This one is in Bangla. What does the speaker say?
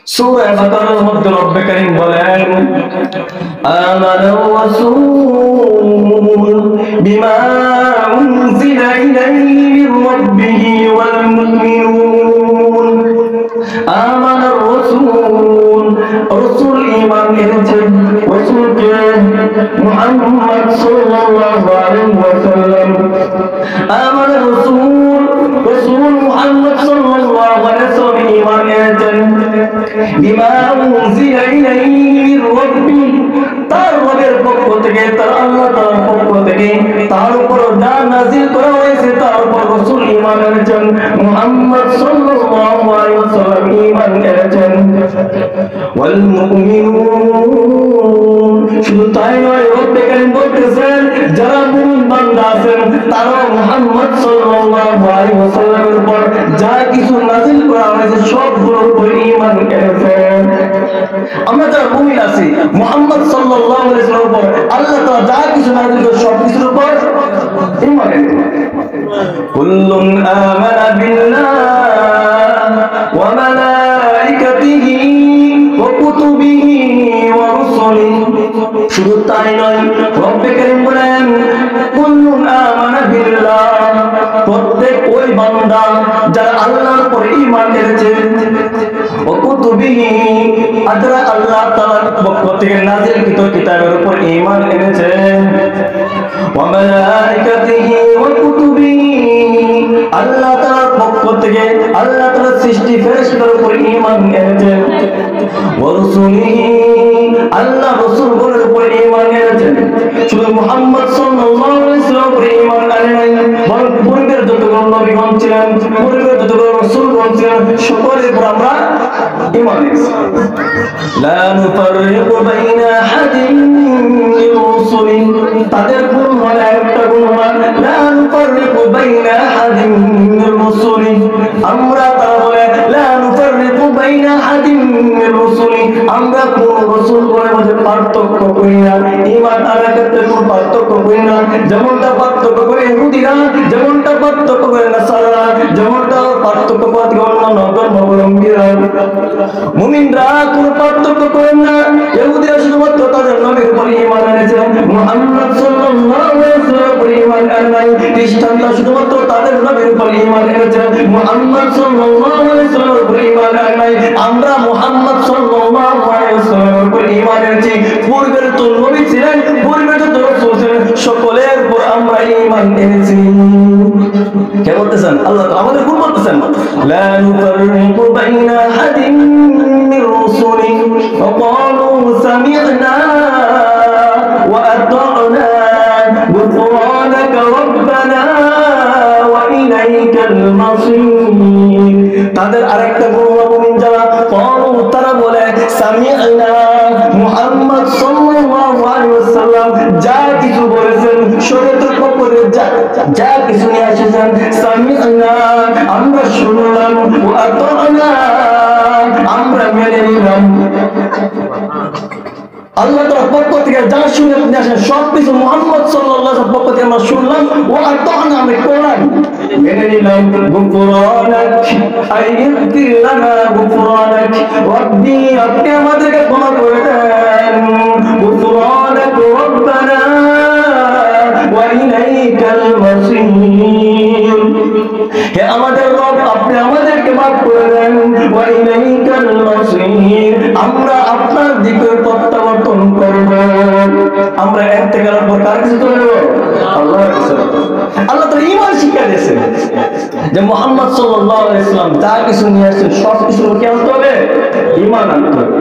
সূরা বাকারার মধ্যে রব্বে কারীম বলেন, আমানার রাসূল বিমা উনজিলা ইলাইহি মির রাব্বিহি ওয়াল মুমিনুন। আমানার রাসূল, রাসূল ঈমান এনেছেন, রাসূলকে মুহাম্মদ সাল্লাল্লাহু আলাইহি ওয়াসাল্লাম। আমানার রাসূল, রাসূল মুহাম্মদ সাল্লাল্লাহু আলাইহি ওয়াসাল্লাম ঈমান এনেছেন বিমা উনজিলা ইলাইহি মির রাব্বিহি, তার রবের পক্ষ থেকে, তার আল্লাহ তাআলার পক্ষ থেকে তার উপর যা নাযিল করা হয়েছে তার উপর রাসূল ঈমান এনেছেন, মুহাম্মদ সাল্লাল্লাহু আলাইহি ওয়াসাল্লাম ঈমান এনেছেন। ওয়াল মুমিনুন, শুধু তাই নয়, রব্বে কারীম বলতেছেন যারা মুমিন বান্দা আছেন তারা মুহাম্মদ সাল্লাল্লাহু আলাইহি ওয়াসাল্লামের উপর যা কিছু নাযিল করা হয়েছে সবগুলোর উপর ঈমান এনেছেন। আমরা যারা মুমিন আছি মুহাম্মদ সাল্লাল্লাহু আলাইহি ওয়াসাল্লামের উপর আল্লাহ তাআলা যা কিছু নাযিল করেছেন সবকিছুর উপর ঈমান এনেছেন। কুল্লুন আমানা বিল্লাহি ওয়া মালাইকাতিহি ওয়া কুতুবিহি ওয়া রুসুলিহি, শুধু তাই নয়, রব্বে কারীম বলেন কুল্লুন আমানা বিল্লাহ, প্রত্যেক ওই বান্দা যারা আল্লাহর উপর ঈমান এনেছে, ওয়া কুতুবিহি, যারা আল্লাহ তাআলার পক্ষ থেকে নাযিলকৃত কিতাবের উপর ঈমান এনেছে, ওয়া মালাইকাতিহি ওয়া কুতুবিহি, আল্লাহ তাআলার পক্ষ থেকে আল্লাহ তাআলার সৃষ্টি ফেরেশতার উপর ঈমান এনেছে, ওয়া রুসুলিহি, আল্লাহ রাসূলগণের উপর ঈমান এনেছে। শুধু মুহাম্মদ সাল্লাল্লাহু আলাইহি ওয়াসাল্লামের উপর ঈমান আনেন নাই, বরং পূর্বের যতগুলো নবীগণ ছিলেন, পূর্বের যতগুলো রাসূলগণ ছিলেন সকলের উপর আমরা ঈমান এনেছি। লা নুফাররিকু বাইনা আহাদিন মির রুসুলি, তাদের গুণ হলো একটা গুণ হলো লা নুফাররিকু বাইনা আহাদিন মির রুসুলি, আমরা তারা বলে লা নুফাররিকু বাইনা আহাদিন মির রুসুলি, আমরা কোন রাসূলগণের মধ্যে পার্থক্য করি না, ঈমান আনার ক্ষেত্রে কোনো পার্থক্য করি না, যেমনটা পার্থক্য করে ইহুদিরা, যেমনটা পার্থক্য করে নাসারা, যেমনটা পার্থক্য করে অন্যান্য ধর্মাবলম্বীরা। মুমিনরা কোনো পার্থক্য করেন না, ইহুদিরা শুধুমাত্র তাদের নবীর উপর ঈমান এনেছে, মুহাম্মদ সাল্লাল্লাহু আলাইহি ওয়াসাল্লামের উপর ঈমান আনে নাই। খ্রিস্টানরা শুধুমাত্র তাদের নবীর উপর ঈমান এনেছে, মুহাম্মদ সাল্লাল্লাহু আলাইহি ওয়াসাল্লামের উপর ঈমান আনে নাই। আমরা মুহাম্মদ সাল্লাল্লাহু আলাইহি ওয়াসাল্লামের উপর ঈমান এনেছি। পূর্বের তো নবী ছিলেন, পূর্বের তো রাসূল ছিলেন, সকলের উপর আমরা ঈমান এনেছি। কে বলতেছেন? আল্লাহ তো আমাদের কোন বলতেছেন, লা নুফাররিকু বাইনা আহাদিন মির রুসুলি ওয়া ক্বালু সামি'না ওয়া আতা'না গুফরানাকা রাব্বানা ওয়া ইলাইকাল মাসীর। তাদের আরেকটা গুণ মুমিন যারা ক্বালু, তারা বলে সামি'না, মুহাম্মদ সাল্লাল্লাহু আলাইহি ওয়াসাল্লাম যা কিছু বলেছেন শরীয়তের পক্ষে যা কিছু নিয়ে এসেছেন, সামি'না, আমরা শুনলাম, ওয়া আতা'না, আমরা মেনে নিলাম। আল্লাহ তাআলার পক্ষ থেকে যা শুনে নিয়ে আসেন সবকিছু মুহাম্মদ সাল্লাল্লাহু আলাইহি ওয়াসাল্লাম পক্ষ থেকে আমরা শুনলাম, ওয়া আতা'না, আমরা করলাম, মেনে নিলাম। গুফরানাক আইয়িগফির লানা গুফরানাক, রব্বি আপনি আমাদেরকে ক্ষমা করে দেন, গুফরানাক রাব্বানা ওয়া ইলাইকাল মাসীর, হে আমাদের রব আপনি আমাদেরকে মাফ করে দেন, ওয়া ইলাইকাল মাসীর, আমরা আপনার দিকে প্রত্যাবর্তন করব। আমরা ইন্তেকালের পর কার কাছে চলে যাব? আল্লাহর কাছে। আল্লাহ তাআলা ঈমান শিক্ষা দিয়েছেন যে মুহাম্মদ সাল্লাল্লাহু আলাইহি ওয়াসাল্লাম যা কিছু নিয়ে আসেন সব কিছুর কি আনতে হবে? ঈমান আনতে হবে।